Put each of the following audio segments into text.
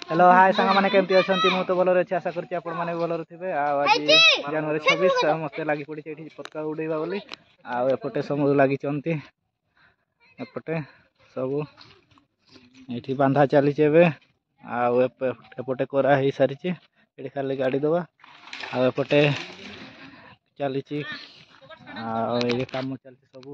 Hello hi सांग मैंने केमती अच्छा मुझे तो भल अच्छे आशा करुँच आपण मैंने भल थे आज जनवरी 26 समस्त लगी पड़ी पतका उड़ेबा बोली आपटे समूह लगी एपटे सब ये बांधा चली एपटे करा हो सारी ये खाली गाड़ी दबा आपटे चली कम चलती सब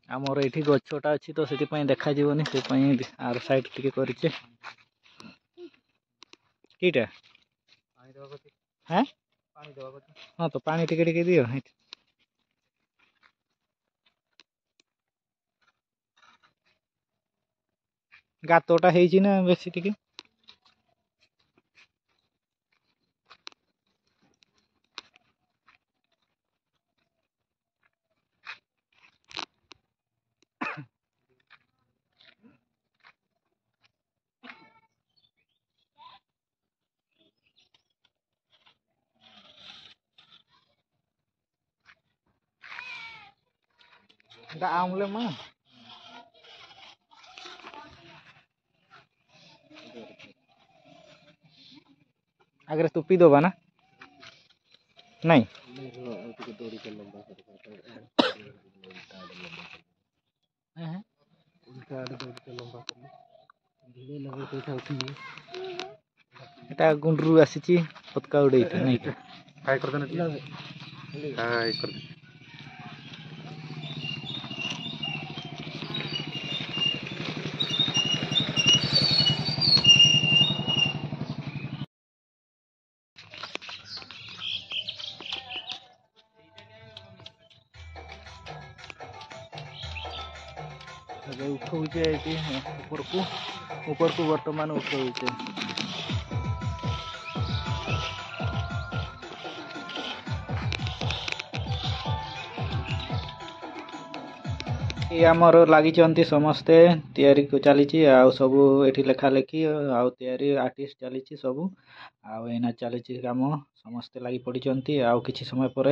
आमर ये गछटा अच्छी तो से देखा जीवनी से आर साइड टी करीटा हाँ हाँ तो पानी टिके दियो गातटा ना बेसी टिके आमले माँ आगे तुपी दबा ना नहीं एटा गुंडरू आसी पतका उड़े नहीं हाय कर देना हाय कर उठौचे ऊपर को वर्तमान उठौचे ये आमर लगी समस्ते तैयारी चली सब ये लेखा लेखी तैयारी आर्टिस्ट चली सब आना चली कम समस्ते लगी पड़ी कि समय पर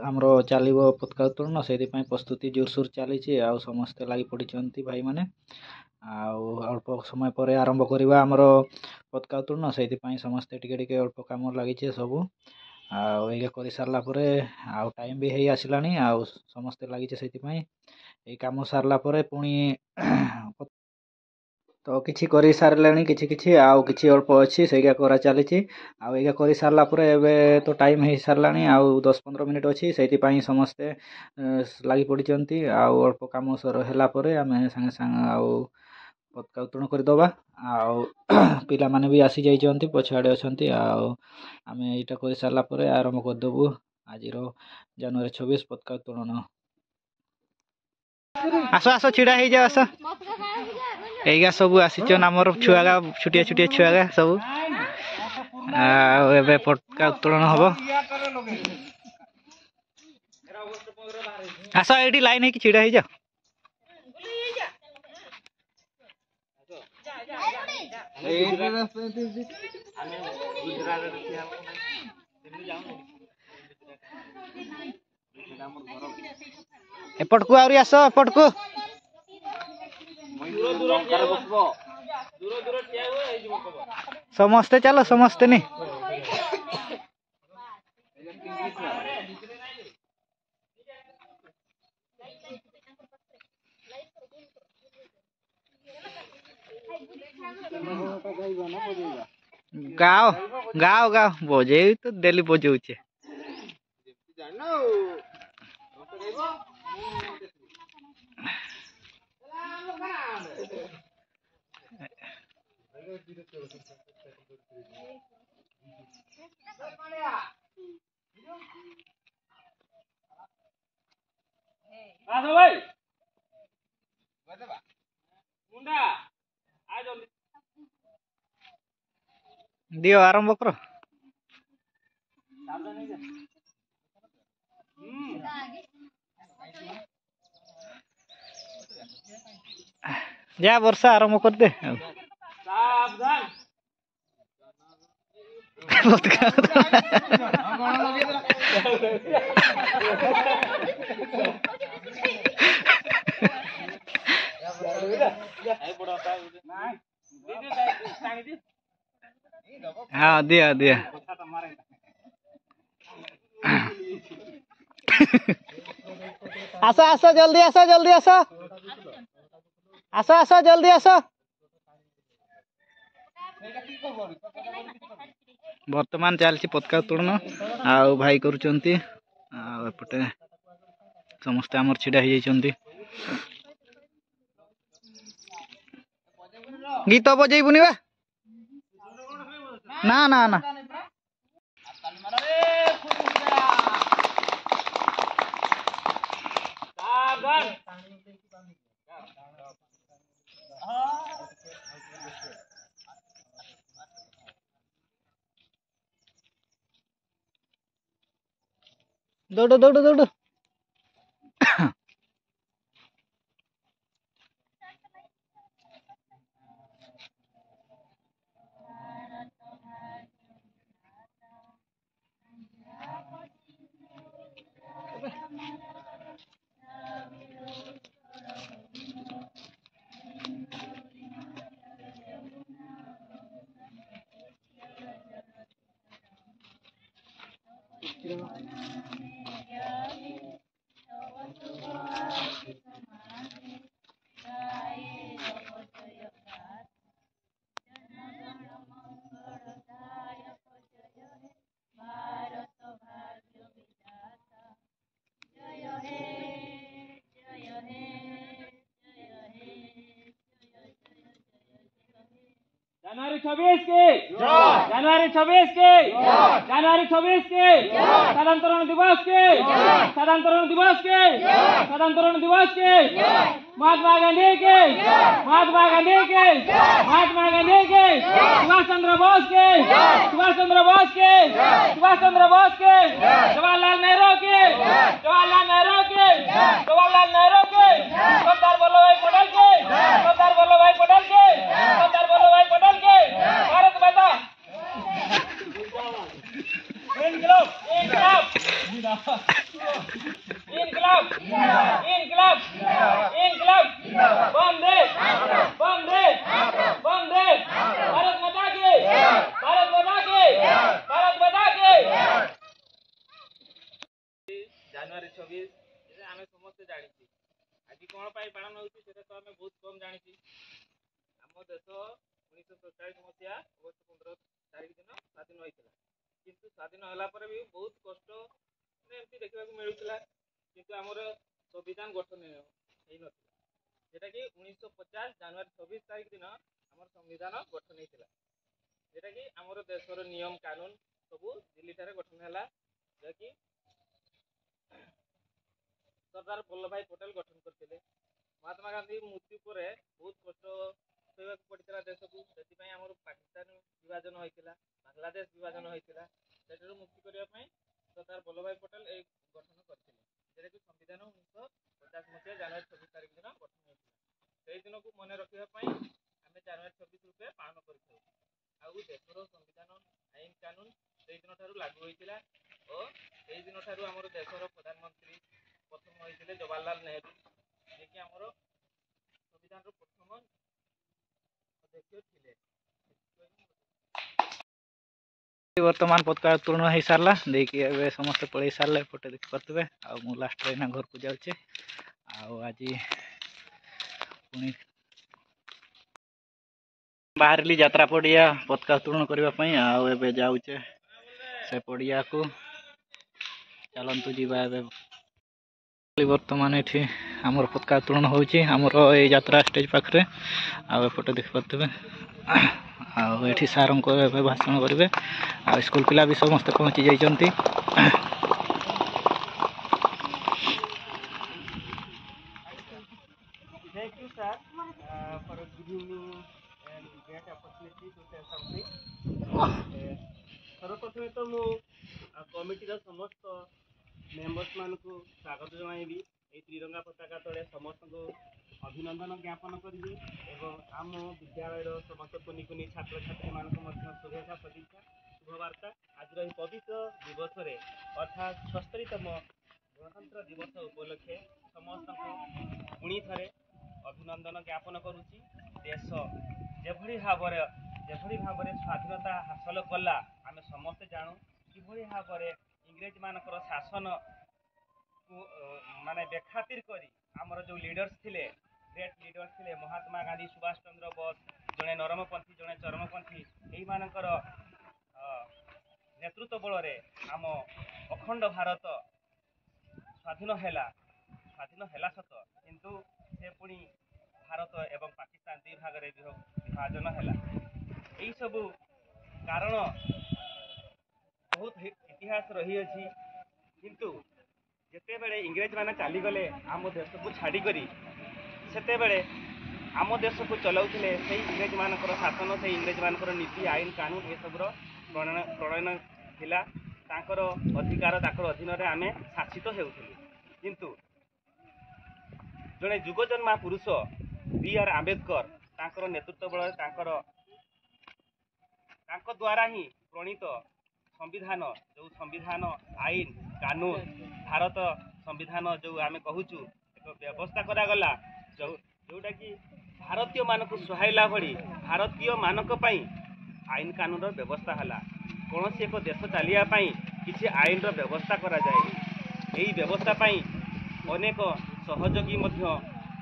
आमर चलो पतका उत्तोलन से प्रस्तुति जोरसोर चली समस्ते लगी पड़ी भाई मैंने अल्प समय पर आरंभ करवा आमर पतका उत्तोलन से समस्ते टिके अल्प कम लगी सब ये कर सारा टाइम भी है आसला समस्ते लगी से ये कम सारला पुणी तो किसी कर सारे किसी अल्प अच्छी से करा चली आगे कर सारा तो टाइम हो सारा 10-15 मिनिट अच्छी से समस्ते लगी पड़ी अल्प कम है आम सागे सागे पतका उत्तोलन करदे पिला माने भी आसी जाइए पछाड़े अच्छा आम यहाँ कर सारा आरंभ करदेबू आज जनवरी 26 पतका उत्तोलन आस आस छिड़ा हो जाओ आस यही सब आसीचन आमर छुआगा छुटिया छुटिया छुआगा सब ए पटका उत्तोलन हम आस ये लाइन है कि छिड़ा हो जाओ एपट को आउरी आस एपट को समस्ते चलो समस्ते नहीं गाओ गाओ गाओ बजे तो डेली बजाऊे दियो आरंभ करो जा वर्षा आरंभ कर दे हाँ दिया दिया आस आस जल्दी आस जल्दी आस आस आस जल्दी आस बर्तमान चलती पतका उत्तोलन आउ भाई करुँच एपटे समस्ते आमर छिड़ा हो गीत बजेबुनि बा ना ना ना दौड़ दौड़ दौड़ जनवरी 26 के जनवरी 26 के जनवरी 26 के साधारणतरण दिवस के साधारणतरण दिवस के साधारणतरण दिवस के महात्मा गांधी के महात्मा गांधी के महात्मा गांधी के सुभाष चंद्र बोस के सुभाष चंद्र बोस के सुभाष चंद्र बोस के जवाहरलाल नेहरू के जवाहरलाल नेहरू के जवाहरलाल नेहरू के सरदार वल्लभ भाई पटेल के सरदार वल्लभ भाई पटेल के सरदार वल्लभ भाई पटेल के भारत माता इनकलाब इनकलाब इनकलाब इनकलाब इनकलाब वंदे वंदे वंदे भारत माता के भारत माता के भारत माता के जनवरी 26 आम समस्ते जानी आज कौन पालन होती तो आम बहुत कम जानी आम देश 1947 मसीहा अगस्त 15 तारीख दिन स्वाधीन होता किंतु स्वाधीन होला भी बहुत कष्ट एमती देखा मिलूला किंतु आमर संविधान गठन हो नता कि 1950 जनवरी 26 तारीख दिन आम संविधान गठन होता जेटा कि आमर देशर नियम कानून सब दिल्ली ठारे गठन है जहाँकि सरदार वल्लभ भाई पटेल गठन करते महात्मा गांधी मृत्यु पर बहुत कष्ट सहवाक पड़ता देश को से आम पाकिस्तान विभाजन होता बांग्लादेश विभाजन होता से मुक्ति करने सरदार वल्लभ भाई पटेल एक गठन करते जोटा कि संविधान 1950 मसीहा जनवरी 26 तारीख दिन गठन होता से दिन को मन रखापी आम जनवरी 26 रूपे पालन कर देशर संविधान आईन कानून से दिन ठार लागू होता और से दिन ठार आम देशर प्रधानमंत्री प्रथम होते जवाहरलाल नेहरू जी कि आमर संविधान प्रथम अध्यक्ष थे वर्तमान पत्का उत्तोलन हो सारा देखिए समस्त पढ़े सारे फोटो देखी पारे आउ लास्ट ना घर को जाऊे आज पुणी बाहरली यात्रा पड़िया पत्का उत्तोलन करने आए जाऊे से पड़िया को चलतु जा वर्तमान ये आमर पत्का उत्तोलन होमर ये यात्रा स्टेज पाखे आउटे देखी पारे आठी सार भाषण करेंगे आ स्कूल पिला भी समस्त पहुँची जाइए Thank you, sir, for giving me a great opportunity to say something. सर्वप्रथमे तो मु कमिटी समस्त मेंबर्स मान को स्वागत जनइबी ए त्रिरंगा पताका तले समस्त को ଅଭିନନ୍ଦନ ଜ୍ଞାପନ କରିବି ଏବଂ ଆମ ବିଦ୍ୟାଳୟର ସମସ୍ତ କୁନି କୁନି ଛାତ୍ରଛାତ୍ରୀମାନଙ୍କୁ ମଧ୍ୟ ଶୁଭେଚ୍ଛା ସଦିଚ୍ଛା ଶୁଭବାର୍ତ୍ତା। ଆଜିର ଏହି ପବିତ୍ର ଦିବସରେ ଅର୍ଥାତ୍ 76ତମ ଗଣତନ୍ତ୍ର ଦିବସ ଉପଲକ୍ଷେ ସମସ୍ତଙ୍କୁ ପୁଣି ଥରେ ଅଭିନନ୍ଦନ ଜ୍ଞାପନ କରୁଛି। ଦେଶ ଯେଭଳି ଭାବରେ ସ୍ୱାଧୀନତା ହାସଲ କଲା ଆମେ ସମସ୍ତେ ଜାଣୁ। କିଭଳି ଭାବରେ ଇଂରେଜମାନଙ୍କର ଶାସନକୁ ମାନେ ବେଖାତିର କରି ଆମର ଯେଉଁ ଲିଡର୍ସ ଥିଲେ, ଗ୍ରେଟ୍ ଲିଡର୍ସ ଥିଲେ ମହାତ୍ମା ଗାନ୍ଧୀ, ସୁଭାଷ ଚନ୍ଦ୍ର ବୋଷ, ଜଣେ ନରମପନ୍ଥୀ ଜଣେ ଚରମପନ୍ଥୀ, ଏଇମାନଙ୍କର ନେତୃତ୍ୱ ବଳରେ ଆମ ଅଖଣ୍ଡ ଭାରତ ସ୍ୱାଧୀନ ହେଲା ସତ, କିନ୍ତୁ ସେ ପୁଣି ଭାରତ ଏବଂ ପାକିସ୍ତାନ ଦୁଇ ଭାଗରେ ବିଭାଜନ ହେଲା। ଏହିସବୁ କାରଣ ବହୁତ ଇତିହାସ ରହିଅଛି। କିନ୍ତୁ ଯେତେବେଳେ ଇଂରେଜମାନେ ଚାଲିଗଲେ ଆମ ଦେଶକୁ ଛାଡ଼ିକରି, ସେତେବେଳେ ଆମ ଦେଶକୁ ଚଲାଉଥିଲେ ସେଇ ଇଂରେଜମାନଙ୍କର ଶାସନ, ସେଇ ଇଂରେଜମାନଙ୍କର ନୀତି ଆଇନ କାନୁନ ଏସବୁର ପ୍ରଣୟନ ଥିଲା। ତାଙ୍କର ଅଧିକାର, ତାଙ୍କର ଅଧୀନରେ ଆମେ ଶାସିତ ହେଉଥିଲୁ। କିନ୍ତୁ ଜଣେ ଯୁଗଜନ୍ମା ପୁରୁଷ B.R. ଆମ୍ବେଦକର ତାଙ୍କର ନେତୃତ୍ୱ ବଳରେ ତାଙ୍କ ଦ୍ୱାରା ହିଁ ପ୍ରଣୀତ ସମ୍ବିଧାନ, ଯେଉଁ ସମ୍ବିଧାନ ଆଇନ କାନୁନ ଭାରତ ସମ୍ବିଧାନ ଯେଉଁ ଆମେ କହୁଛୁ, ଏକ ବ୍ୟବସ୍ଥା କରାଗଲା ଯେଉଁଟାକି ଭାରତୀୟମାନଙ୍କୁ ସୁହାଇଲା ଭଳି ଭାରତୀୟମାନଙ୍କ ପାଇଁ ଆଇନ କାନୁନର ବ୍ୟବସ୍ଥା ହେଲା। କୌଣସି ଏକ ଦେଶ ଚାଲିବା ପାଇଁ କିଛି ଆଇନର ବ୍ୟବସ୍ଥା କରାଯାଏ। ଏହି ବ୍ୟବସ୍ଥା ପାଇଁ ଅନେକ ସହଯୋଗୀ ମଧ୍ୟ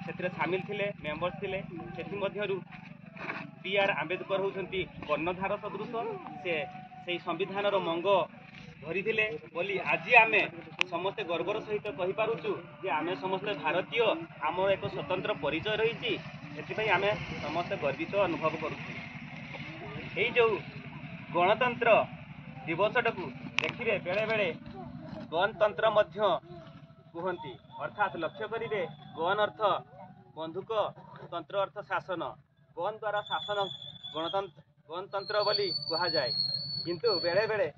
ସେଥିରେ ସାମିଲ ଥିଲେ, ମେମ୍ବର୍ସ ଥିଲେ। ସେଥିମଧ୍ୟରୁ B.R. ଆମ୍ବେଦକର ହେଉଛନ୍ତି କର୍ଣ୍ଣଧାର ସଦୃଶ। ସେ ସେହି ସମ୍ବିଧାନର ମଙ୍ଗ ଧରିଥିଲେ ବୋଲି ଆଜି ଆମେ ସମସ୍ତେ ଗର୍ବର ସହିତ କହିପାରୁଛୁ ଯେ ଆମେ ସମସ୍ତେ ଭାରତୀୟ, ଆମର ଏକ ସ୍ୱତନ୍ତ୍ର ପରିଚୟ ରହିଛି। ସେଥିପାଇଁ ଆମେ ସମସ୍ତେ ଗର୍ବିତ ଅନୁଭବ କରୁଛୁ। ଏଇ ଯେଉଁ ଗଣତନ୍ତ୍ର ଦିବସଟାକୁ ଦେଖିବେ, ବେଳେବେଳେ ଗଣତନ୍ତ୍ର ମଧ୍ୟ କୁହନ୍ତି, ଅର୍ଥାତ୍ ଲକ୍ଷ୍ୟ କରିବେ ଗଣ ଅର୍ଥ ବନ୍ଧୁକ, ତନ୍ତ୍ର ଅର୍ଥ ଶାସନ। ଗଣ ଦ୍ୱାରା ଶାସନ ଗଣତନ୍ତ୍ର ବୋଲି କୁହାଯାଏ। କିନ୍ତୁ ବେଳେବେଳେ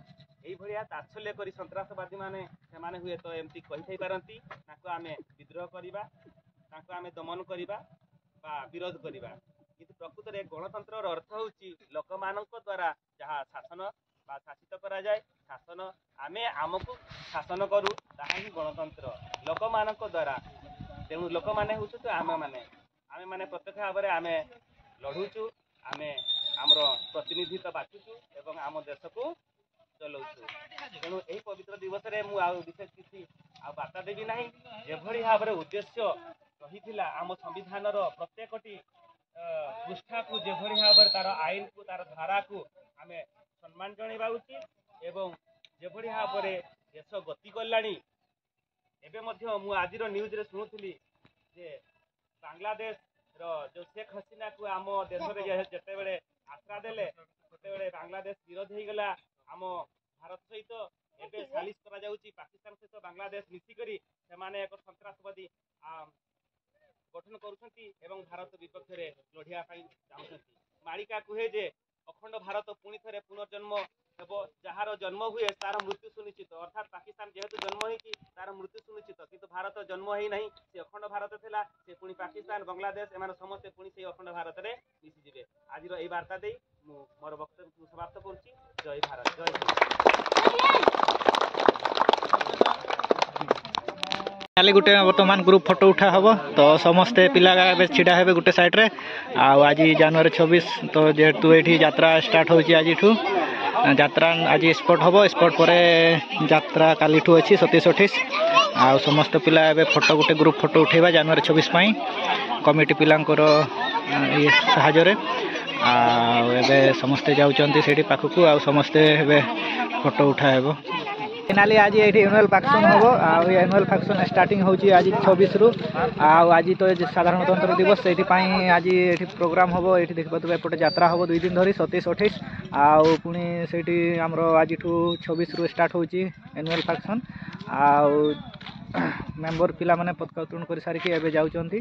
ଏଇଭଳିଆ ତାତ୍ସଲ୍ୟ କରି ସନ୍ତ୍ରାସବାଦୀମାନେ ସେମାନେ ହୁଏତ ଏମିତି କହିଥାଇପାରନ୍ତି, ତାଙ୍କୁ ଆମେ ବିଦ୍ରୋହ କରିବା, ତାଙ୍କୁ ଆମେ ଦମନ କରିବା ବା ବିରୋଧ କରିବା। କିନ୍ତୁ ପ୍ରକୃତରେ ଗଣତନ୍ତ୍ରର ଅର୍ଥ ହେଉଛି ଲୋକମାନଙ୍କ ଦ୍ୱାରା ଯାହା ଶାସନ ବା ଶାସିତ କରାଯାଏ, ଶାସନ ଆମେ ଆମକୁ ଶାସନ କରୁ, ତାହା ହିଁ ଗଣତନ୍ତ୍ର ଲୋକମାନଙ୍କ ଦ୍ୱାରା। ତେଣୁ ଲୋକମାନେ ହେଉଛନ୍ତି ଆମେମାନେ ପ୍ରତ୍ୟକ୍ଷ ଭାବରେ ଆମେ ଲଢ଼ୁଛୁ, ଆମେ ଆମର ପ୍ରତିନିଧିତ୍ୱ ବାଛୁଛୁ ଏବଂ ଆମ ଦେଶକୁ ଚଲାଉଛୁ। ତେଣୁ ଏହି ପବିତ୍ର ଦିବସରେ ମୁଁ ଆଉ ବିଶେଷ କିଛି ବାର୍ତ୍ତା ଦେବି ନାହିଁ। ଯେଭଳି ଭାବରେ ଉଦ୍ଦେଶ୍ୟ ରହିଥିଲା ଆମ ସମ୍ବିଧାନର ପ୍ରତ୍ୟେକଟି ପୃଷ୍ଠାକୁ ଯେଭଳି ଭାବରେ ତାର ଆଇନକୁ, ତାର ଧାରାକୁ ଆମେ ସମ୍ମାନ ଜଣାଇବା ଉଚିତ ଏବଂ ଯେଭଳି ଭାବରେ ଦେଶ ଗତି କଲାଣି। ଏବେ ମଧ୍ୟ ମୁଁ ଆଜିର ନ୍ୟୁଜରେ ଶୁଣୁଥିଲି ଯେ ବାଂଲାଦେଶର ଯେଉଁ ଶେଖ୍ ହସିନାକୁ ଆମ ଦେଶରେ ଯେତେବେଳେ ଆଶ୍ରା ଦେଲେ, ସେତେବେଳେ ବାଂଲାଦେଶ ବିରୋଧ ହେଇଗଲା ଆମ ଭାରତ ସହିତ। ଏବେ ସାଲିସ କରାଯାଉଛି ପାକିସ୍ତାନ ସହିତ ବାଂଲାଦେଶ ମିଶିକରି ସେମାନେ ଏକ ସନ୍ତ୍ରାସବାଦୀ ଗଠନ କରୁଛନ୍ତି ଏବଂ ଭାରତ ବିପକ୍ଷରେ ଲଢ଼ିବା ପାଇଁ ଚାହୁଁଛନ୍ତି। ମାଳିକା କୁହେ ଯେ ଅଖଣ୍ଡ ଭାରତ ପୁଣି ଥରେ ପୁନର୍ଜନ୍ମ ହେବ, ଯାହାର ଜନ୍ମ ହୁଏ ତାର ମୃତ୍ୟୁ ସୁନିଶ୍ଚିତ। ଅର୍ଥାତ୍ ପାକିସ୍ତାନ ଯେହେତୁ ଜନ୍ମ ହେଇଛି ତାର ମୃତ୍ୟୁ ସୁନିଶ୍ଚିତ, କିନ୍ତୁ ଭାରତ ଜନ୍ମ ହେଇନାହିଁ। ସେ ଅଖଣ୍ଡ ଭାରତ ଥିଲା, ସେ ପୁଣି ପାକିସ୍ତାନ, ବାଂଲାଦେଶ ଏମାନେ ସମସ୍ତେ ପୁଣି ସେଇ ଅଖଣ୍ଡ ଭାରତରେ ମିଶିଯିବେ। ଆଜିର ଏହି ବାର୍ତ୍ତା ଦେଇ ମୁଁ ମୋର ବକ୍ତବ୍ୟକୁ ସମାପ୍ତ କରୁଛି। ଜୟ ଭାରତ, ଜୟ ହିନ୍ଦ। କାଲି ଗୋଟେ ବର୍ତ୍ତମାନ ଗ୍ରୁପ ଫଟୋ ଉଠା ହେବ, ତ ସମସ୍ତେ ପିଲା ଏବେ ଛିଡ଼ା ହେବେ ଗୋଟେ ସାଇଡ଼୍ରେ। ଆଉ ଆଜି ଜାନୁଆରୀ 26, ତ ଯେହେତୁ ଏଠି ଯାତ୍ରା ଷ୍ଟାର୍ଟ ହେଉଛି ଆଜିଠୁ, ଯାତ୍ରା ଆଜି ସ୍ପଟ୍ ହେବ, ସ୍ପଟ୍ ପରେ ଯାତ୍ରା କାଲିଠୁ ଅଛି 27-28। ଆଉ ସମସ୍ତ ପିଲା ଏବେ ଗୋଟେ ଗ୍ରୁପ ଫଟୋ ଉଠାଇବା ଜାନୁଆରୀ 26 ପାଇଁ କମିଟି ପିଲାଙ୍କର ସାହାଯ୍ୟରେ। ଆଉ ଏବେ ସମସ୍ତେ ଯାଉଛନ୍ତି ସେଇଠି ପାଖକୁ, ଆଉ ସମସ୍ତେ ଏବେ ଫଟୋ ଉଠା ହେବ। ଫାଇନାଲି ଆଜି ଏଇଠି ଆନୁଆଲ୍ ଫଙ୍କସନ୍ ହେବ। ଆଉ ଏ ଆନୁଆଲ୍ ଫଙ୍କସନ୍ ଷ୍ଟାର୍ଟିଂ ହେଉଛି ଆଜି 26ରୁ। ଆଉ ଆଜି ତ ସାଧାରଣତନ୍ତ୍ର ଦିବସ, ସେଇଥିପାଇଁ ଆଜି ଏଠି ପ୍ରୋଗ୍ରାମ୍ ହେବ। ଏଇଠି ଦେଖିପାରୁଥିବେ ଏପଟେ ଯାତ୍ରା ହେବ 2 ଦିନ ଧରି 27-28। ଆଉ ପୁଣି ସେଇଠି ଆମର ଆଜିଠୁ 26ରୁ ଷ୍ଟାର୍ଟ ହେଉଛି ଆନୁଆଲ୍ ଫଙ୍କସନ୍। ଆଉ ମେମ୍ବର ପିଲାମାନେ ପତାକା ଉତ୍ତୋଳନ କରିସାରିକି ଏବେ ଯାଉଛନ୍ତି।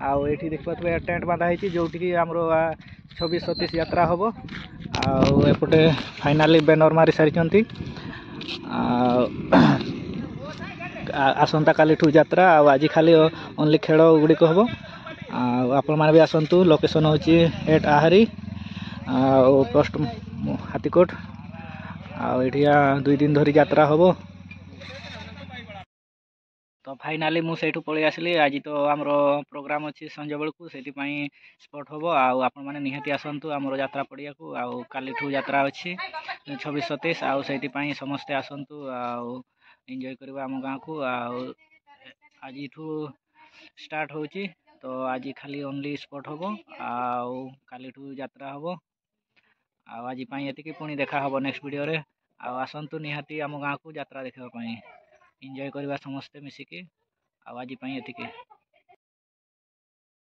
ଆଉ ଏଇଠି ଦେଖିପାରୁଥିବେ ଟେଣ୍ଟ ବାନ୍ଧା ହେଇଛି, ଯେଉଁଠିକି ଆମର 26-27 ଯାତ୍ରା ହେବ। ଆଉ ଏପଟେ ଫାଇନାଲି ବ୍ୟାନର ମାରି ସାରିଛନ୍ତି। ଆଉ ଆସନ୍ତା କାଲିଠୁ ଯାତ୍ରା, ଆଉ ଆଜି ଖାଲି ଓନ୍ଲି ଖେଳ ଗୁଡ଼ିକ ହେବ। ଆପଣମାନେ ବି ଆସନ୍ତୁ। ଲୋକେସନ୍ ହେଉଛି ଏଟ୍ ଆହାରି ଆଉ ପୋଷ୍ଟ ହାତୀକୋଟ। ଆଉ ଏଠିଆ 2 ଦିନ ଧରି ଯାତ୍ରା ହେବ। ତ ଫାଇନାଲି ମୁଁ ସେଇଠୁ ପଳେଇ ଆସିଲି। ଆଜି ତ ଆମର ପ୍ରୋଗ୍ରାମ୍ ଅଛି ସଞ୍ଜ ବେଳକୁ, ସେଥିପାଇଁ ସ୍ପଟ୍ ହେବ। ଆଉ ଆପଣମାନେ ନିହାତି ଆସନ୍ତୁ ଆମର ଯାତ୍ରା ପଡ଼ିଆକୁ। ଆଉ କାଲିଠୁ ଯାତ୍ରା ଅଛି 26-27, ଆଉ ସେଇଥିପାଇଁ ସମସ୍ତେ ଆସନ୍ତୁ ଆଉ ଏନ୍ଜୟ କରିବା ଆମ ଗାଁକୁ। ଆଉ ଆଜିଠୁ ଷ୍ଟାର୍ଟ ହେଉଛି, ତ ଆଜି ଖାଲି ଓନ୍ଲି ସ୍ପଟ୍ ହେବ, ଆଉ କାଲିଠୁ ଯାତ୍ରା ହେବ। ଆଉ ଆଜି ପାଇଁ ଏତିକି, ପୁଣି ଦେଖା ହେବ ନେକ୍ସଟ ଭିଡ଼ିଓରେ। ଆଉ ଆସନ୍ତୁ ନିହାତି ଆମ ଗାଁକୁ ଯାତ୍ରା ଦେଖିବା ପାଇଁ, ଏନ୍ଜୟ କରିବା ସମସ୍ତେ ମିଶିକି। ଆଉ ଆଜି ପାଇଁ ଏତିକି।